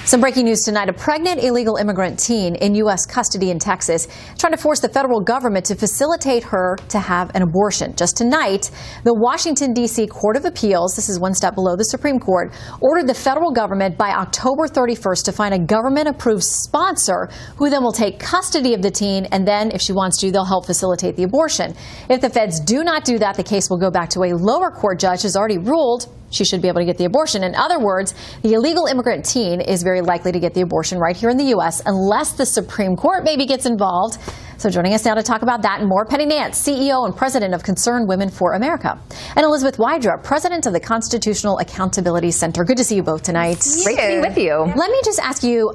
Some breaking news tonight. A pregnant illegal immigrant teen in U.S. custody in Texas trying to force the federal government to facilitate her to have an abortion. Just tonight, the Washington, D.C. Court of Appeals, this is one step below the Supreme Court, ordered the federal government by October 31st to find a government-approved sponsor who then will take custody of the teen, and then, if she wants to, they'll help facilitate the abortion. If the feds do not do that, the case will go back to a lower court judge who's already ruled she should be able to get the abortion. In other words, the illegal immigrant teen is very likely to get the abortion right here in the U.S. unless the Supreme Court maybe gets involved. So joining us now to talk about that and more, Penny Nance, CEO and president of Concerned Women for America, and Elizabeth Wydra, president of the Constitutional Accountability Center. Good to see you both tonight. Great to be with you. Let me just ask you,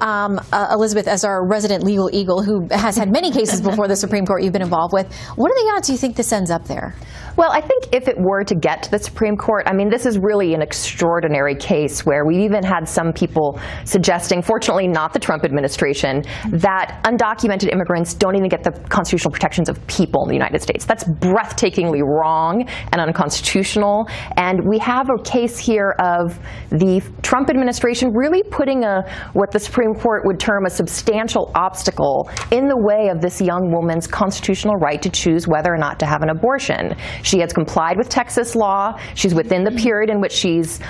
Elizabeth, as our resident legal eagle who has had many cases before the Supreme Court you've been involved with, what are the odds you think this ends up there? Well, I think if it were to get to the Supreme Court, I mean, this is really an extraordinary case where we even had some people suggesting, fortunately not the Trump administration, that undocumented immigrants don't even get the constitutional protections of people in the United States. That's breathtakingly wrong and unconstitutional. And we have a case here of the Trump administration really putting what the Supreme Court would term a substantial obstacle in the way of this young woman's constitutional right to choose whether or not to have an abortion. She has complied with Texas law. She's within the period in which she's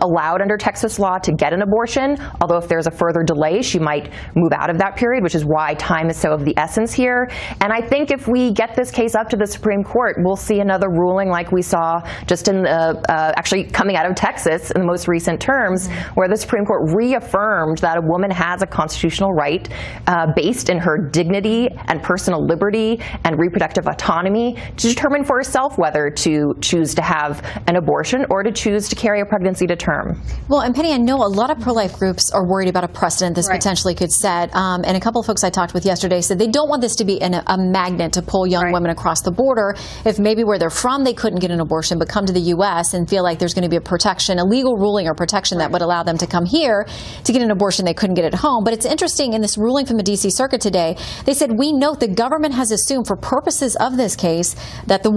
allowed under Texas law to get an abortion, although if there's a further delay, she might move out of that period, which is why time is so of the essence here. And I think if we get this case up to the Supreme Court, we'll see another ruling like we saw just in actually coming out of Texas in the most recent terms, where the Supreme Court reaffirmed that a woman has a constitutional right based in her dignity and personal liberty and reproductive autonomy to determine for herself whether to choose to have an abortion or to choose to carry a pregnancy to term. Well, and Penny, I know a lot of pro-life groups are worried about a precedent this potentially could set. And a couple of folks I talked with yesterday said they don't want this to be a magnet to pull young women across the border. If maybe where they're from they couldn't get an abortion, but come to the U.S. and feel like there's going to be a protection, a legal ruling or protection that would allow them to come here to get an abortion they couldn't get at home. But it's interesting, in this ruling from the D.C. Circuit today, they said, we note the government has assumed for purposes of this case that the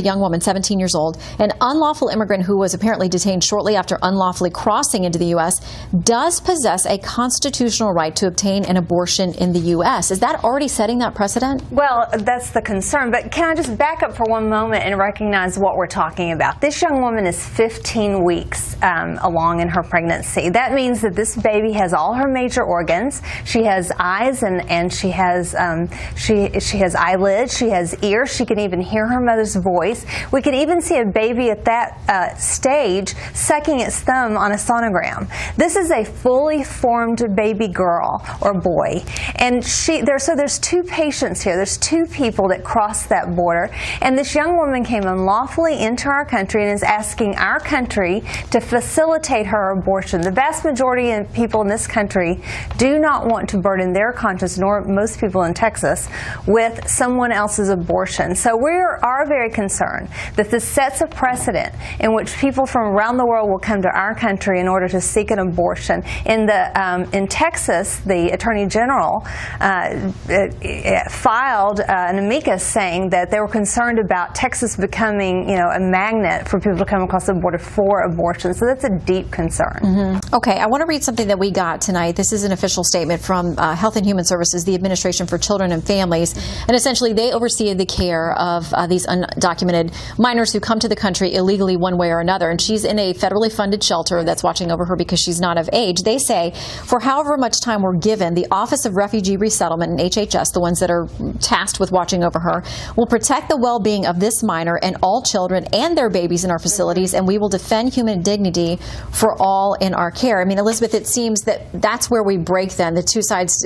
young woman, 17 years old, an unlawful immigrant who was apparently detained shortly after unlawfully crossing into the U.S., does possess a constitutional right to obtain an abortion in the U.S. Is that already setting that precedent? Well, that's the concern. But can I just back up for one moment and recognize what we're talking about? This young woman is 15 weeks along in her pregnancy. That means that this baby has all her major organs. She has eyes and she has eyelids. She has ears. She can even hear her mother's voice. We can even see a baby at that stage sucking its thumb on a sonogram. This is a fully formed baby girl or boy, and so there's two patients here. There's two people that cross that border, and this young woman came unlawfully into our country and is asking our country to facilitate her abortion. The vast majority of people in this country do not want to burden their conscience, nor most people in Texas, with someone else's abortion. So we are very concerned that this sets a precedent in which people from around the world will come to our country in order to seek an abortion. In Texas, the Attorney General filed an amicus saying that they were concerned about Texas becoming, a magnet for people to come across the border for abortion. So that's a deep concern. Okay, I want to read something that we got tonight. This is an official statement from Health and Human Services, the Administration for Children and Families, and essentially they oversee the care of these undocumented minors who come to the country illegally one way or another. And she's in a federally funded shelter that's watching over her because she's not of age. They say for however much time we're given, the Office of Refugee Resettlement and HHS, the ones that are tasked with watching over her, will protect the well-being of this minor and all children and their babies in our facilities, and we will defend human dignity for all in our care. I mean, Elizabeth, it seems that that's where we break then, the two sides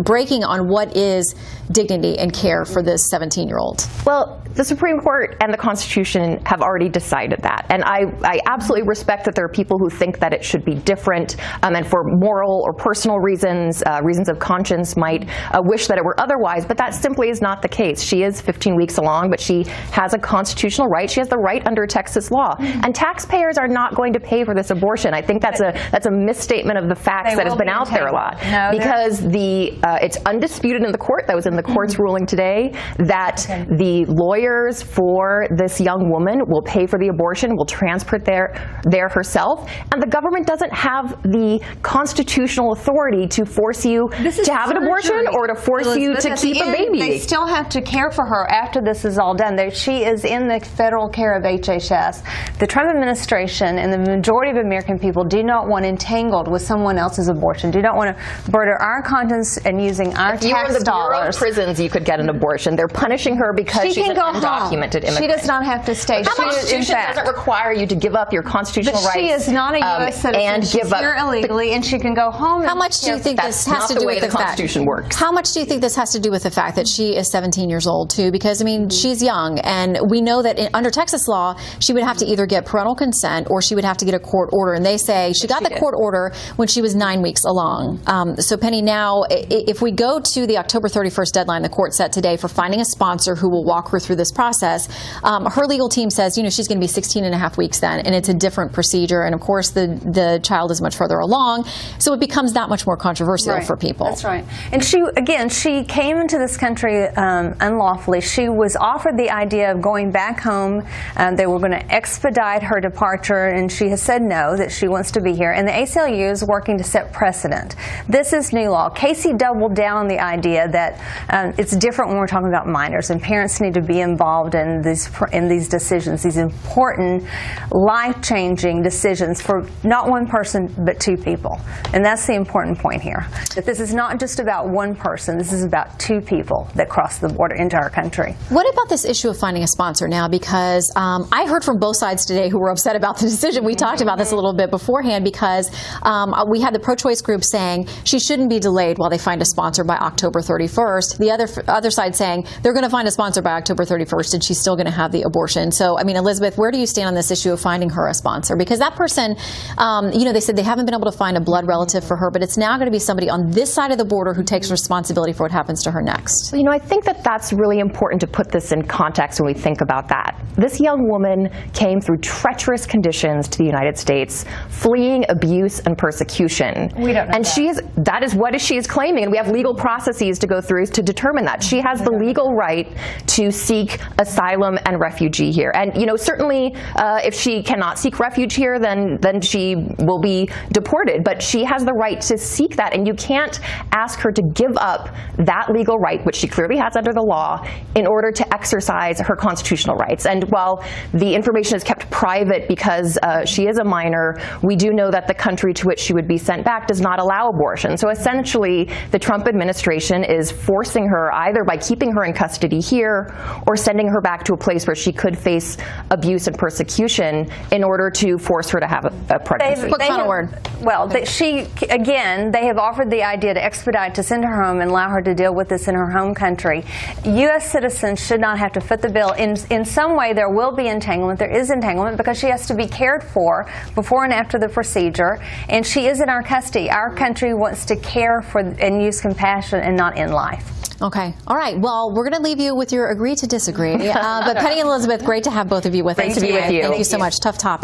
breaking on what is dignity and care for this 17-year-old. Well, the Supreme Court and the Constitution have already decided that. And I absolutely respect that there are people who think that it should be different and for moral or personal reasons, reasons of conscience might wish that it were otherwise. otherwise, but that simply is not the case. She is 15 weeks along, but she has a constitutional right. She has the right under Texas law. And taxpayers are not going to pay for this abortion. I think that's a misstatement of the facts that has been out there a lot. No, because it's undisputed in the court, that was in the court's ruling today, that the lawyers for this young woman will pay for the abortion, will transport there herself, and the government doesn't have the constitutional authority to force you to have an abortion or to force you to keep a baby. They still have to care for her after this is all done. She is in the federal care of HHS. The Trump administration and the majority of American people do not want entangled with someone else's abortion, do not want to burden our conscience and using our tax dollars. If you were in the Bureau of Prisons, you could get an abortion. They're punishing her because she's an undocumented immigrant. She does not have to stay. The Constitution doesn't require you to give up your constitutional rights. She is not a U.S. citizen. She's here illegally, and she can go home. How much do you think this has to do with the Constitution works? How much do you think this has to do with the fact that she is 17 years old, too? Because, I mean, she's young, and we know that under Texas law, she would have to either get parental consent or she would have to get a court order. And they say she got the court order when she was 9 weeks along. So, Penny, now, if we go to the October 31st deadline the court set today for finding a sponsor who will walk her through this process, her legal team says, she's going to be 16 and a half weeks then, and it's a different procedure. And, of course, the child is much further along. So it becomes that much more controversial for people. That's right. And she came into this country unlawfully. She was offered the idea of going back home. They were going to expedite her departure, and she has said no, that she wants to be here. And the ACLU is working to set precedent. This is new law. Casey doubled down on the idea that it's different when we're talking about minors, and parents need to be involved in these decisions, these important, life-changing decisions for not one person but two people. And that's the important point here, that this is not just about one person. This is about two people that cross the border into our country. What about this issue of finding a sponsor now? Because I heard from both sides today who were upset about the decision. We talked about this a little bit beforehand because we had the pro-choice group saying she shouldn't be delayed while they find a sponsor by October 31st. The other side saying they're going to find a sponsor by October 31st and she's still going to have the abortion. So, I mean, Elizabeth, where do you stand on this issue of finding her a sponsor? Because that person, they said they haven't been able to find a blood relative for her, but it's now going to be somebody on this side of the border who takes responsibility for what happens to her next. I think that that's really important to put this in context when we think about that. This young woman came through treacherous conditions to the United States, fleeing abuse and persecution. We don't know and that is what she is claiming, and we have legal processes to go through to determine that. She has the legal right to seek asylum and refugee here. And, certainly if she cannot seek refuge here, then she will be deported. But she has the right to seek that, and you can't ask her to give up that legal right, which she clearly has under the law, in order to exercise her constitutional rights. And while the information is kept private because she is a minor, we do know that the country to which she would be sent back does not allow abortion. So essentially, the Trump administration is forcing her either by keeping her in custody here or sending her back to a place where she could face abuse and persecution in order to force her to have a pregnancy. Quick final word. Well, they have offered the idea to expedite, to send her home and allow her to deal with this in her home country. U.S. citizens should not have to foot the bill. In some way, there will be entanglement. There is entanglement because she has to be cared for before and after the procedure, and she is in our custody. Our country wants to care for and use compassion and not end life. Okay. All right. Well, we're going to leave you with your agree to disagree. But Penny and Elizabeth, great to have both of you with us. Great to be with you. Thank you so much. Tough topic.